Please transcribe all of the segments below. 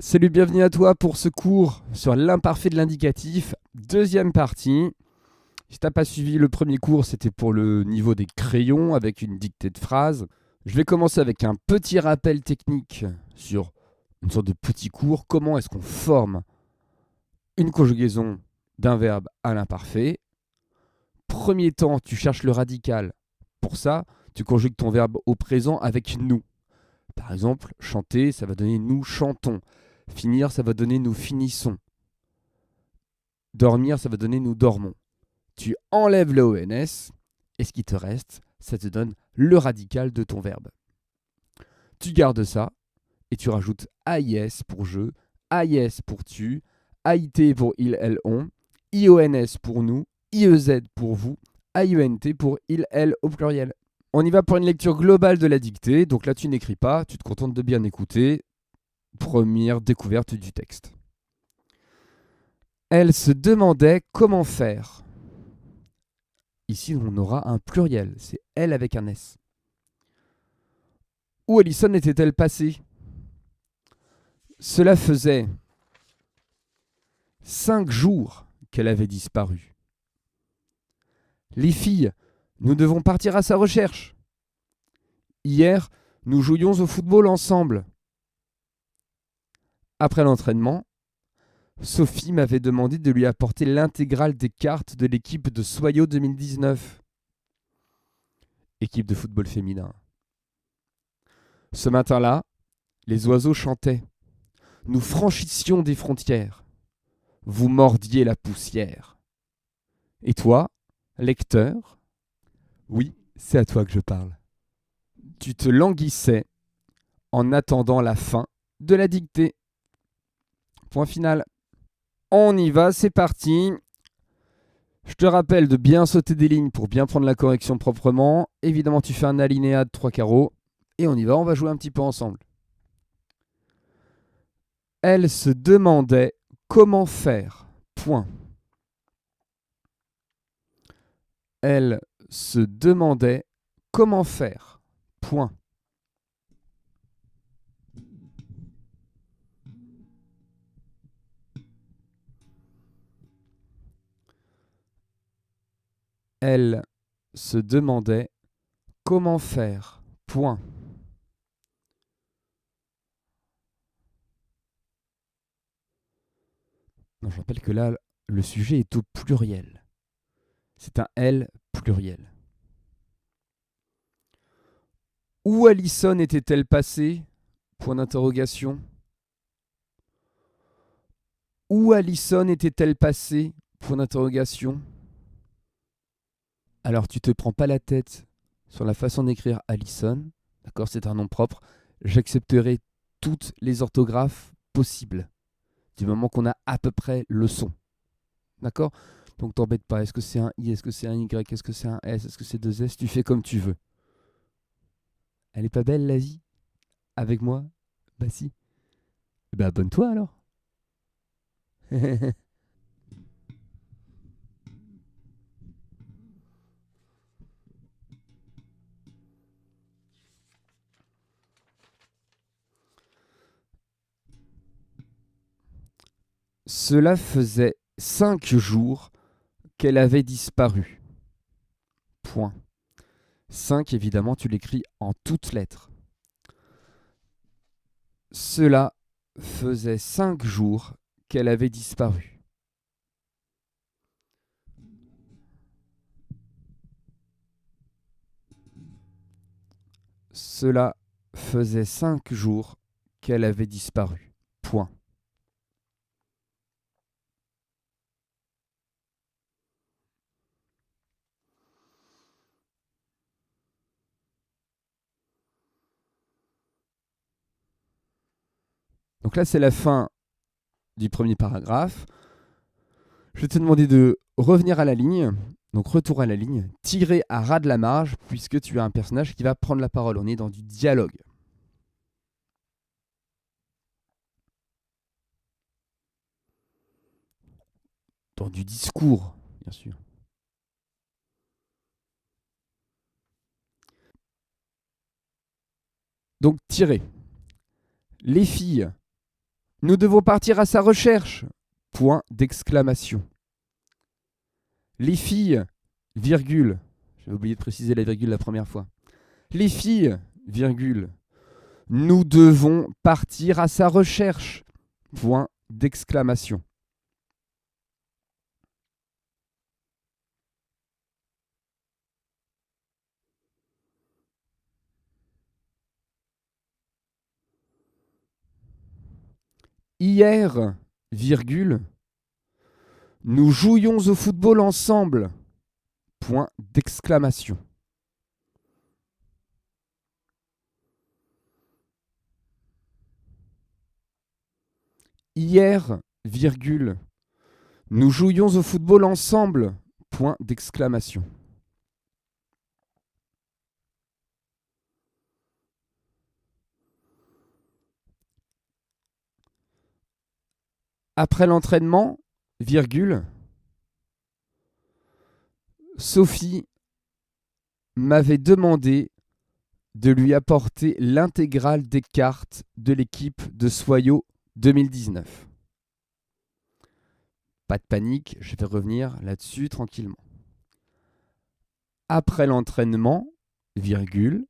Salut, bienvenue à toi pour ce cours sur l'imparfait de l'indicatif, deuxième partie. Si t'as pas suivi le premier cours, c'était pour le niveau des crayons avec une dictée de phrases. Je vais commencer avec un petit rappel technique sur une sorte de petit cours. Comment est-ce qu'on forme une conjugaison d'un verbe à l'imparfait? Premier temps, tu cherches le radical. Pour ça, tu conjugues ton verbe au présent avec nous. Par exemple, chanter, ça va donner nous chantons. Finir, ça va donner nous finissons. Dormir, ça va donner nous dormons. Tu enlèves le ONS et ce qui te reste, ça te donne le radical de ton verbe. Tu gardes ça et tu rajoutes AIS pour je, AIS pour tu, AIT pour il, elle, on, IONS pour nous, IEZ pour vous, AIENT pour il, elle au pluriel. On y va pour une lecture globale de la dictée. Donc là, tu n'écris pas, tu te contentes de bien écouter. Première découverte du texte. Elle se demandait comment faire. Ici, on aura un pluriel. C'est elle avec un S. Où Alison était-elle passée? Cela faisait 5 jours qu'elle avait disparu. Les filles, nous devons partir à sa recherche. Hier, nous jouions au football ensemble. Après l'entraînement, Sophie m'avait demandé de lui apporter l'intégrale des cartes de l'équipe de Soyo 2019. Équipe de football féminin. Ce matin-là, les oiseaux chantaient. Nous franchissions des frontières. Vous mordiez la poussière. Et toi, lecteur, oui, c'est à toi que je parle. Tu te languissais en attendant la fin de la dictée. Point final. On y va, c'est parti. Je te rappelle de bien sauter des lignes pour bien prendre la correction proprement. Évidemment, tu fais un alinéa de 3 carreaux. Et on y va, on va jouer un petit peu ensemble. Elle se demandait comment faire. Point. Elle se demandait comment faire. Point. Elle se demandait comment faire. Point. Non, je rappelle que là, le sujet est au pluriel. C'est un elle pluriel. Où Alison était-elle passée? Point d'interrogation. Où Alison était-elle passée? Point d'interrogation. Alors tu te prends pas la tête sur la façon d'écrire Alison. D'accord, c'est un nom propre. J'accepterai toutes les orthographes possibles du moment qu'on a à peu près le son. D'accord? Donc t'embête pas. Est-ce que c'est un I? Est-ce que c'est un Y? Est-ce que c'est un S? Est-ce que c'est deux S? Tu fais comme tu veux. Elle est pas belle la vie? Avec moi? Bah si. Bah abonne-toi alors. Cela faisait 5 jours qu'elle avait disparu. Point. 5, évidemment, tu l'écris en toutes lettres. Cela faisait 5 jours qu'elle avait disparu. Cela faisait 5 jours qu'elle avait disparu. Point. Donc là, c'est la fin du premier paragraphe. Je vais te demander de revenir à la ligne. Donc retour à la ligne, tirer à ras de la marge, puisque tu as un personnage qui va prendre la parole. On est dans du dialogue. Dans du discours, bien sûr. Donc tirer. Les filles Nous devons partir à sa recherche. Point d'exclamation. Les filles, virgule. J'ai oublié de préciser la virgule la première fois. Les filles, virgule. Nous devons partir à sa recherche. Point d'exclamation. Hier, virgule. Nous jouions au football ensemble. Point d'exclamation. Hier, virgule. Nous jouions au football ensemble. Point d'exclamation. Après l'entraînement, virgule. Sophie m'avait demandé de lui apporter l'intégrale des cartes de l'équipe de Soyaux 2019. Pas de panique, je vais revenir là-dessus tranquillement. Après l'entraînement, virgule.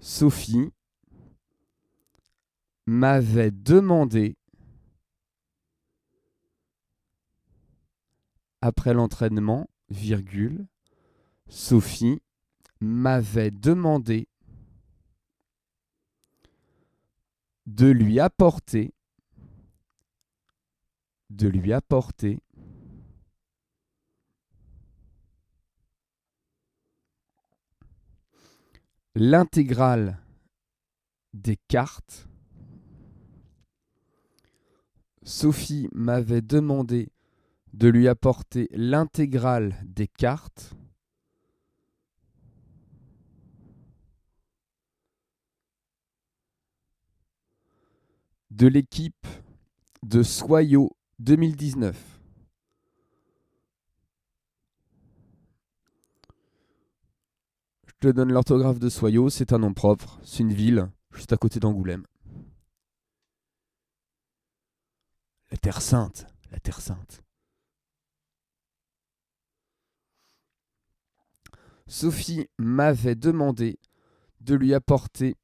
Sophie m'avait demandé, après l'entraînement, virgule, Sophie m'avait demandé de lui apporter l'intégrale des cartes. Sophie m'avait demandé de lui apporter l'intégrale des cartes de l'équipe de Soyaux 2019. Je te donne l'orthographe de Soyaux, c'est un nom propre, c'est une ville juste à côté d'Angoulême. La Terre Sainte, la Terre Sainte. Sophie m'avait demandé de lui apporter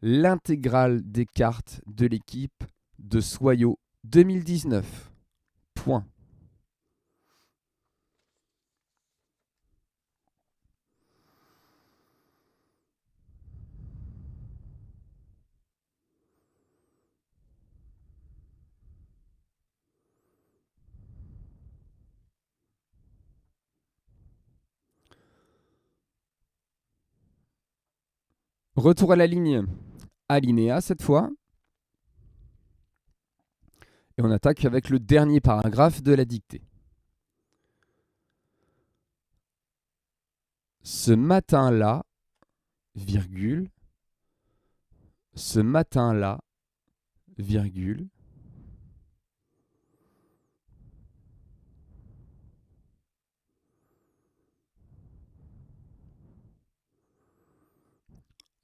l'intégrale des cartes de l'équipe de Soyaux 2019. Point. Retour à la ligne alinéa cette fois. Et on attaque avec le dernier paragraphe de la dictée. Ce matin-là, virgule, ce matin-là, virgule,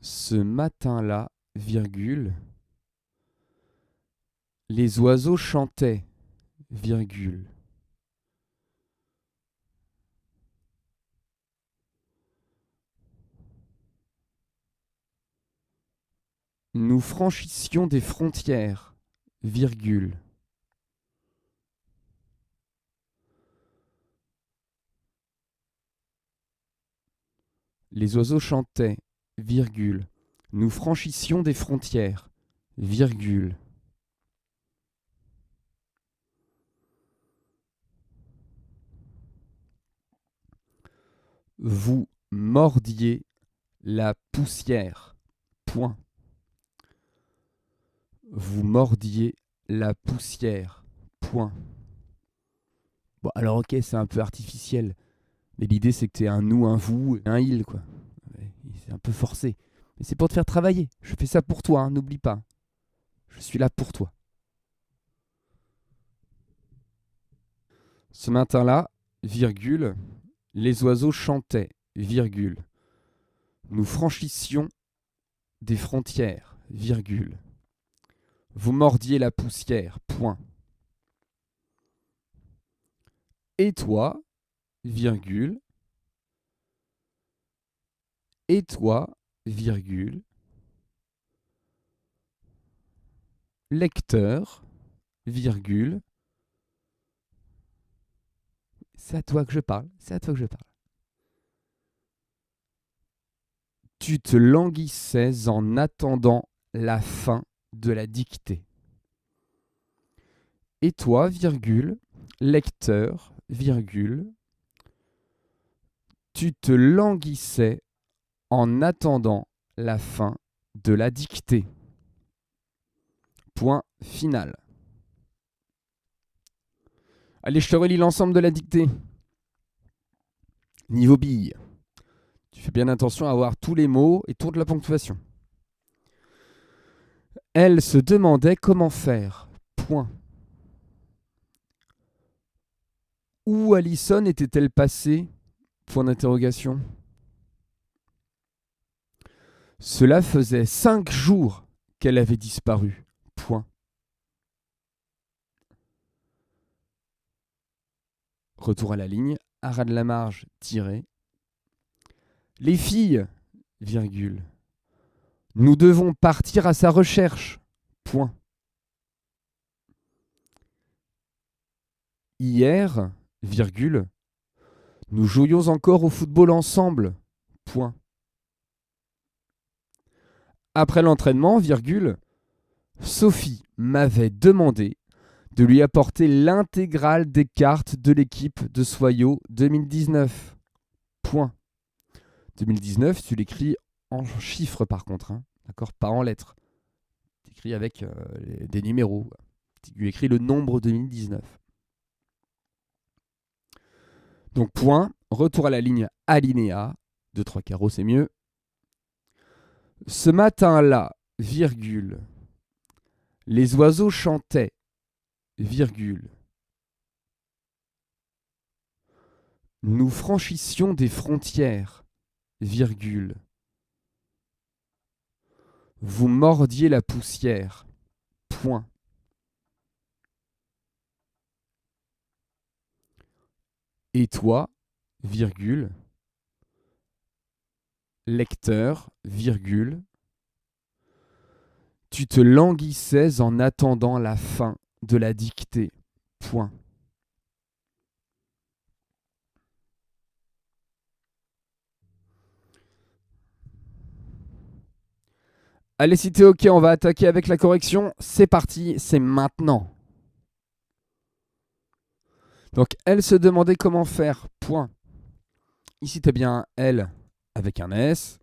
ce matin-là, virgule, les oiseaux chantaient, virgule. Nous franchissions des frontières, virgule. Les oiseaux chantaient, virgule. Nous franchissions des frontières, virgule. Vous mordiez la poussière, point. Vous mordiez la poussière, point. Bon, alors ok, c'est un peu artificiel. Mais l'idée, c'est que tu aies un nous, un vous, un il, quoi. Ouais, c'est un peu forcé. Mais c'est pour te faire travailler. Je fais ça pour toi, hein, n'oublie pas. Je suis là pour toi. Ce matin-là, virgule, les oiseaux chantaient, virgule. Nous franchissions des frontières, virgule. Vous mordiez la poussière, point. Et toi, virgule. Et toi, virgule. Lecteur, virgule. C'est à toi que je parle, c'est à toi que je parle. Tu te languissais en attendant la fin de la dictée. Et toi, virgule, lecteur, virgule, tu te languissais en attendant la fin de la dictée. Point final. Allez, je te relis l'ensemble de la dictée. Niveau bille. Tu fais bien attention à avoir tous les mots et toute la ponctuation. Elle se demandait comment faire. Point. Où Alison était-elle passée? Point d'interrogation. Cela faisait 5 jours qu'elle avait disparu. Point. Retour à la ligne. Arrêt de la marge, tiré. Les filles, virgule. Nous devons partir à sa recherche. Point. Hier, virgule. Nous jouions encore au football ensemble. Point. Après l'entraînement, virgule. Sophie m'avait demandé de lui apporter l'intégrale des cartes de l'équipe de Soyaux 2019. Point. 2019, tu l'écris en chiffres par contre, hein, d'accord, pas en lettres. Tu écris avec des numéros. Tu écris le nombre 2019. Donc point, retour à la ligne alinéa, 2-3 carreaux c'est mieux. Ce matin-là, virgule, les oiseaux chantaient, virgule. Nous franchissions des frontières, virgule. Vous mordiez la poussière, point. Et toi, virgule, lecteur, virgule, tu te languissais en attendant la fin de la dictée, point. Allez, si t'es OK, on va attaquer avec la correction. C'est parti, c'est maintenant. Donc, elle se demandait comment faire, point. Ici, t'as bien elle avec un S.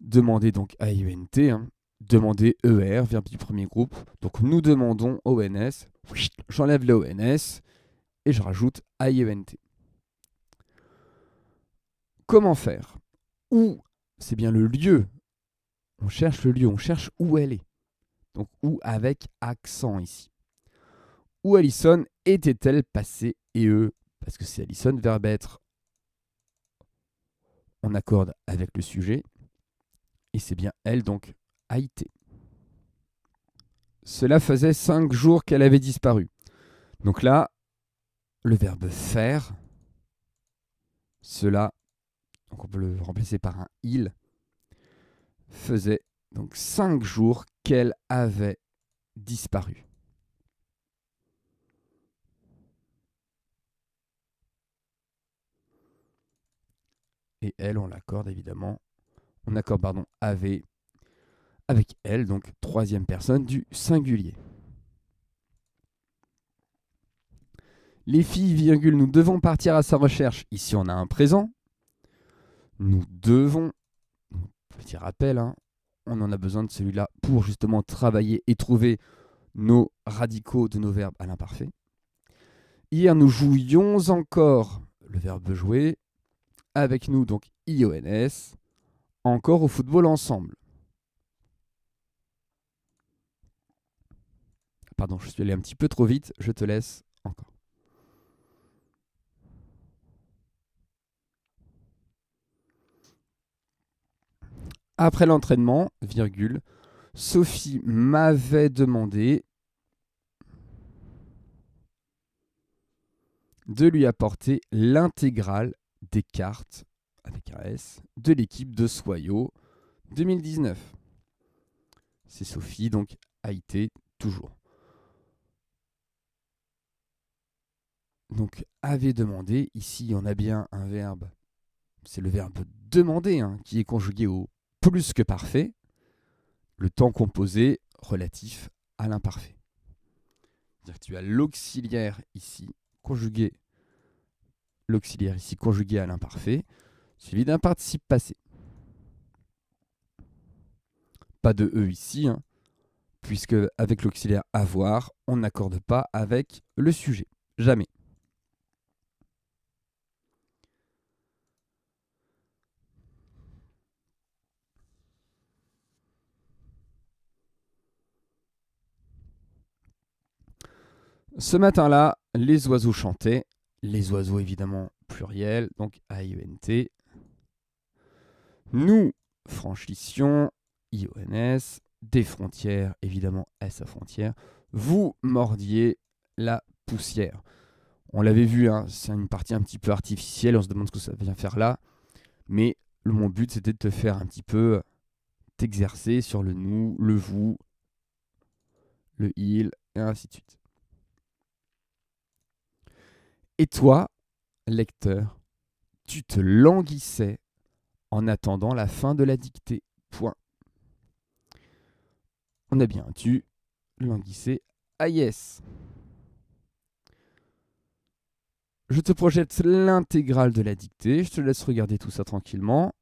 Demander donc A-I-E-N-T. Hein. Demander ER, verbe du premier groupe. Donc, nous demandons ONS. J'enlève le ONS et je rajoute A-I-E-N-T. Comment faire? Où? C'est bien le lieu. On cherche le lieu, on cherche où elle est. Donc, où avec accent ici. Où Alison était-elle passée et eux? Parce que c'est Alison, verbe être. On accorde avec le sujet. Et c'est bien elle, donc a été. Cela faisait 5 jours qu'elle avait disparu. Donc là, le verbe faire, cela, donc on peut le remplacer par un il, faisait donc 5 jours qu'elle avait disparu. Et elle, on l'accorde évidemment. On accorde, avait avec elle, donc troisième personne du singulier. Les filles, virgule, nous devons partir à sa recherche. Ici, on a un présent. Nous devons, petit rappel, hein, on en a besoin de celui-là pour justement travailler et trouver nos radicaux de nos verbes à l'imparfait. Hier, nous jouions encore, le verbe jouer, avec nous, donc IONS, encore au football ensemble. Pardon, je suis allé un petit peu trop vite, je te laisse encore. Après l'entraînement, virgule, Sophie m'avait demandé de lui apporter l'intégrale des cartes, avec un S, de l'équipe de Soyo 2019. C'est Sophie, donc Haïté, toujours. Donc, avait demandé, ici on a bien un verbe, c'est le verbe demander, qui est conjugué au plus que parfait, le temps composé relatif à l'imparfait. C'est-à-dire que tu as l'auxiliaire ici conjugué à l'imparfait, suivi d'un participe passé. Pas de E ici, puisque avec l'auxiliaire avoir, on n'accorde pas avec le sujet. Jamais. Ce matin-là, les oiseaux chantaient. Les oiseaux, évidemment, pluriel, donc A-I-E-N-T. Nous franchissions, I-O-N-S, des frontières, évidemment, S à frontière. Vous mordiez la poussière. On l'avait vu, c'est une partie un petit peu artificielle, on se demande ce que ça vient faire là. Mais mon but, c'était de te faire un petit peu t'exercer sur le nous, le vous, le il, et ainsi de suite. Et toi, lecteur, tu te languissais en attendant la fin de la dictée. Point. On a bien tu languissais. Ah yes. Je te projette l'intégrale de la dictée. Je te laisse regarder tout ça tranquillement.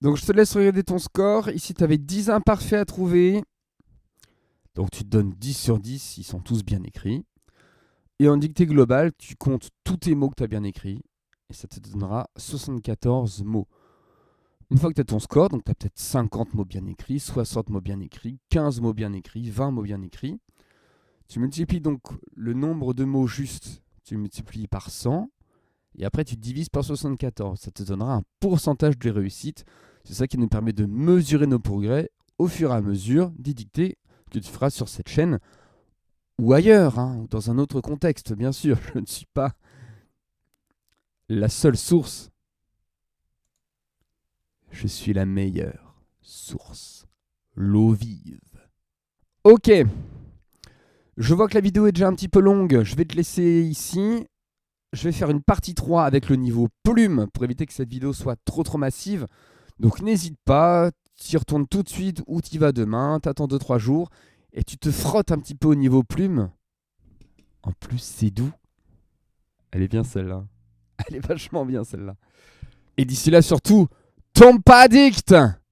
Donc je te laisse regarder ton score. Ici, tu avais 10 imparfaits à trouver. Donc tu te donnes 10 sur 10, ils sont tous bien écrits. Et en dictée globale, tu comptes tous tes mots que tu as bien écrits. Et ça te donnera 74 mots. Une fois que tu as ton score, donc tu as peut-être 50 mots bien écrits, 60 mots bien écrits, 15 mots bien écrits, 20 mots bien écrits. Tu multiplies donc le nombre de mots justes, tu multiplies par 100. Et après, tu divises par 74. Ça te donnera un pourcentage de réussite. C'est ça qui nous permet de mesurer nos progrès au fur et à mesure des dictées que tu feras sur cette chaîne ou ailleurs, ou dans un autre contexte, bien sûr. Je ne suis pas la seule source. Je suis la meilleure source. L'eau vive. Ok. Je vois que la vidéo est déjà un petit peu longue. Je vais te laisser ici. Je vais faire une partie 3 avec le niveau plume pour éviter que cette vidéo soit trop massive. Donc n'hésite pas, tu y retournes tout de suite ou tu y vas demain, t'attends 2-3 jours et tu te frottes un petit peu au niveau plume. En plus, c'est doux. Elle est bien celle-là. Elle est vachement bien celle-là. Et d'ici là, surtout, tombe pas addict!